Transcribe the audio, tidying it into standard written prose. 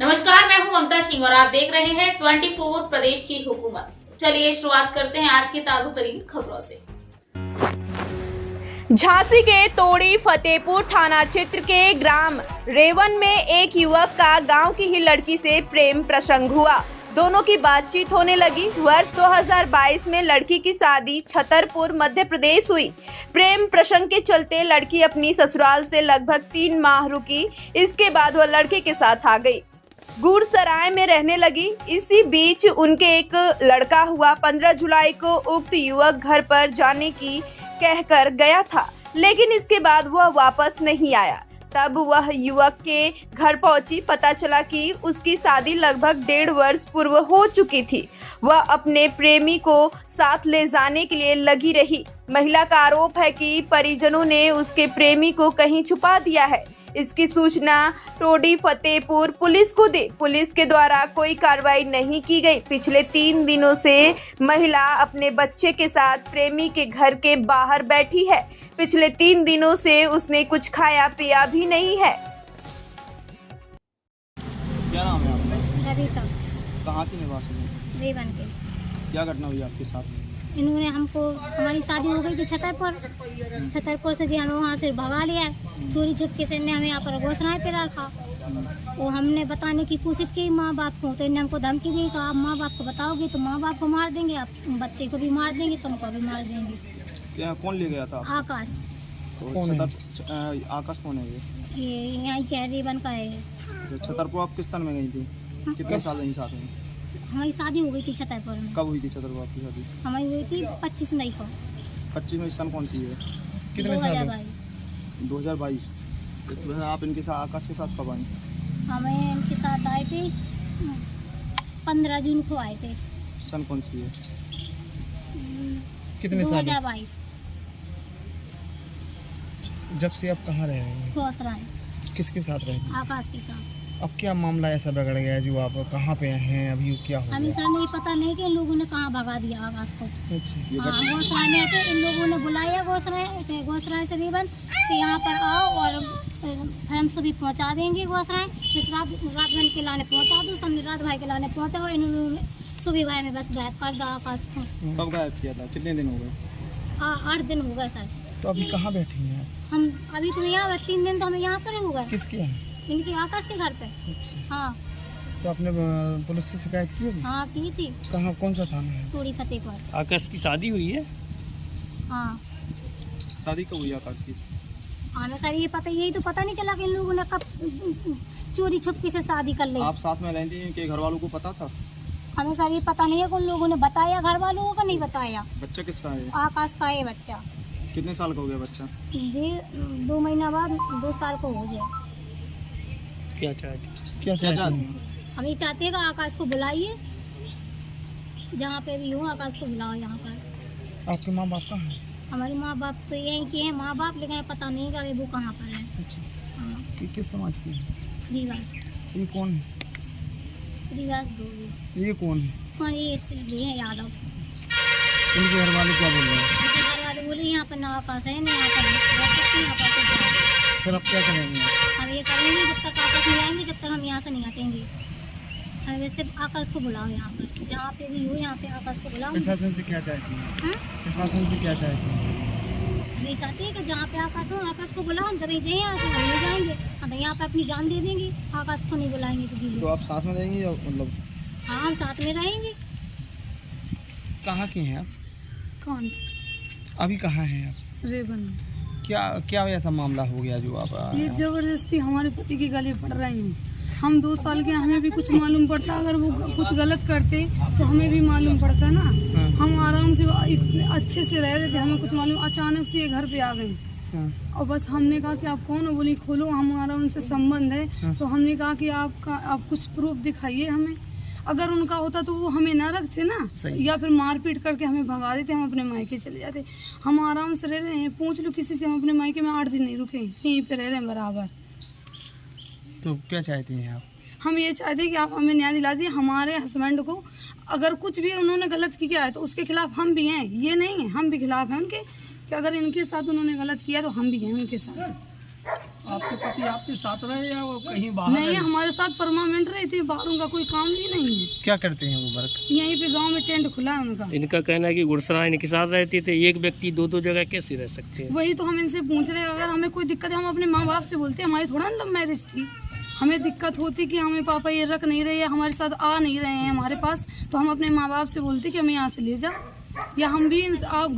नमस्कार, मैं हूं ममता सिंह और आप देख रहे हैं 24 प्रदेश की हुकूमत। चलिए शुरुआत करते हैं आज की ताजा तरीन खबरों से। झांसी के तोड़ी फतेहपुर थाना क्षेत्र के ग्राम रेवन में एक युवक का गांव की ही लड़की से प्रेम प्रसंग हुआ। दोनों की बातचीत होने लगी। वर्ष 2022 में लड़की की शादी छतरपुर मध्य प्रदेश हुई। प्रेम प्रसंग के चलते लड़की अपनी ससुराल से लगभग 3 माह रुकी। इसके बाद वह लड़के के साथ आ गई, गुड़सराय में रहने लगी। इसी बीच उनके एक लड़का हुआ। 15 जुलाई को उक्त युवक घर पर जाने की कहकर गया था, लेकिन इसके बाद वह वापस नहीं आया। तब वह युवक के घर पहुंची। पता चला कि उसकी शादी लगभग 1.5 वर्ष पूर्व हो चुकी थी। वह अपने प्रेमी को साथ ले जाने के लिए लगी रही। महिला का आरोप है कि परिजनों ने उसके प्रेमी को कहीं छुपा दिया है। इसकी सूचना टोडी फतेहपुर पुलिस को दी। पुलिस के द्वारा कोई कार्रवाई नहीं की गई। पिछले 3 दिनों से महिला अपने बच्चे के साथ प्रेमी के घर के बाहर बैठी है। पिछले 3 दिनों से उसने कुछ खाया पिया भी नहीं है। क्या नाम है आपका? ललिता। कहाँ की निवासी है? रेवन के। क्या घटना हुई आपके साथ? इन्होंने हमको, हमारी शादी हो गई थी छतरपुर से जी हमें वहाँ से भगा लिया। चोरी छुपके से ने हमें यहाँ पर घोषणाएं पे रखा। वो हमने बताने की कोशिश की माँ बाप को, तो इन्हें हमको धमकी दी कि आप माँ बाप को बताओगे तो माँ बाप को मार देंगे, आप बच्चे को भी मार देंगे, तुमको भी मार देंगे। क्या कौन ले गया था? आकाश। तो आकाश कौन है ये यहाँ के रेवन का है। तो छतरपुर आप किस साल में गई थी? कितने साल रही साथ में? हमारी शादी हो गई थी छतरपुर में। कब हुई थी छतरपुर आपकी शादी? हमारी हुई थी 25 मई को। 25 में सन कौन सी है? कितने साल? 2022। इसमें आप इनके साथ आकाश के साथ कब आई? हमें इनके साथ आए थे 15 जून को आए थे। सन कौन सी है? कितने साल? 2022। जब से आप कहाँ रह रहे हैं? घोषणाएं। किसके साथ रह रहे हैं? आकाश के साथ। अब क्या मामला ऐसा बिगड़ गया है जो आप कहाँ पे हैं अभी? क्या हो हमें गया? सर नहीं पता नहीं कि इन लोगों ने कहाँ भगा दिया आकाश को। अच्छा, हाँ, घोषणाएं में थे, इन लोगों ने बुलाया घोषणाएं से रेवन कि यहाँ पर आओ और फिर हम सभी पहुँचा देंगे घोषणाएं। रात भाई के लाने पहुँचा दो, सबने रात भाई के लाने पहुँचा। इन्होंने सुबह भाई में बस गायब कर दिया आकाश को। कब गायब किया था? कितने दिन हो गए? 8 दिन हो गए सर। तो अभी कहाँ बैठी हैं आप? हम अभी तो यहाँ 3 दिन तो हमें यहाँ पर हो गए। किसके यहाँ? इनके आकाश के घर पे। अच्छा, हाँ तो आपने पुलिस से शिकायत की अभी? हाँ की थी। कहाँ, कौन सा थाना है? टोड़ी फतेहपुर। आकाश की शादी हुई है? हाँ शादी कब हुई आकाश की? हमें सर ये पता, यही तो पता नहीं चला कि इन लोगों ने कब चोरी छुपके से शादी कर ली। आप साथ में रहती हैं, इनके घर वालों को पता था? हमें सर ये पता नहीं है कि उन लोगों ने बताया, घर वालों को नहीं बताया। बच्चा किसका है? आकाश का है बच्चा। कितने साल का हो गया बच्चा? जी 2 महीना बाद 2 साल को हो गया। क्या चाहती? क्या चाहते चाहते हैं? हम ये चाहते हैं कि आकाश को बुलाइए, जहाँ पे भी हो आकाश को बुलाओ यहाँ पर। आपके माँ बाप कहाँ हैं? हमारे माँ बाप तो यहीं के हैं माँ बाप, लेकिन पता नहीं कि वो कहाँ पर है। अच्छा, हाँ किस समाज की है? श्रीवास। ये कौन है? श्रीवास दो ये कौन है? कौन? ये है यादव। इनके घर वाले क्या बोल रहे हैं? उनके घर वाले बोले यहाँ पर ना आकाश है, ना यहाँ पर रह सकते हैं, यहाँ पर तो जाओ। फिर आप क्या करेंगे? हम ये करेंगे जब तक आकाश नहीं आएंगे, जब तक हम यहाँ से नहीं हटेंगे। हमें वैसे आकाश को बुलाओ यहाँ पर, जहाँ पे भी हो यहाँ पे आकाश को बुलाओ। प्रशासन से क्या चाहती हैं? हाँ? प्रशासन से क्या चाहती हैं? हम ये चाहते हैं कि जहाँ पे आकाश हो आकाश को बुलाओ। हम जब ये यहाँ से हम नहीं जाएंगे, हम यहाँ पे अपनी जान दे देंगे। आकाश को नहीं बुलाएंगे तो जी। तो आप साथ में रहेंगे या मतलब? हाँ हम साथ में रहेंगे। कहाँ के हैं आप? कौन? अभी कहाँ हैं आप? रेवन। क्या क्या ऐसा मामला हो गया जो आप ये जबरदस्ती हमारे पति के गले पड़ रही हैं। हम 2 साल के, हमें भी कुछ मालूम पड़ता, अगर वो कुछ गलत करते तो हमें भी मालूम पड़ता ना। हम आराम से इतने अच्छे से रह रहे थे, हमें कुछ मालूम, अचानक से ये घर पे आ गई। और बस हमने कहा कि आप कौन हो? बोली खोलो, हमारा उनसे संबंध है। तो हमने कहा कि आप कुछ प्रूफ दिखाइए हमें। अगर उनका होता तो वो हमें ना रखते ना, या फिर मारपीट करके हमें भगा देते, हम अपने मायके चले जाते। हम आराम से रह रहे हैं, पूछ लो किसी से, हम अपने मायके में 8 दिन नहीं रुके, यहीं पे रह रहे हैं बराबर। तो क्या चाहती हैं आप? हम ये चाहते हैं कि आप हमें न्याय दिला दीजिए। हमारे हस्बैंड को अगर कुछ भी उन्होंने गलत किया है तो उसके खिलाफ हम भी हैं, ये नहीं है हम भी खिलाफ हैं उनके, कि अगर इनके साथ उन्होंने गलत किया तो हम भी हैं उनके साथ। आपके पति आपके साथ रहे या वो कहीं बाहर नहीं, रहे? हमारे साथ परमानेंट रहे थे, बाहरों का कोई काम भी नहीं है। क्या करते हैं वो वर्क? यहीं पे गांव में टेंट खुला है उनका। इनका कहना है कि गुड़सरा इनके साथ रहते थे, एक व्यक्ति दो दो जगह कैसे रह सकते हैं? वही तो हम इनसे पूछ रहे हैं, अगर हमें कोई दिक्कत है हम अपने माँ बाप से बोलते हैं। हमारी थोड़ा ना लव मैरिज थी, हमें दिक्कत होती कि हमें पापा ये रख नहीं रहे या हमारे साथ आ नहीं रहे हैं हमारे पास, तो हम अपने माँ बाप से बोलते कि हमें यहाँ से ले जा, या हम भी आप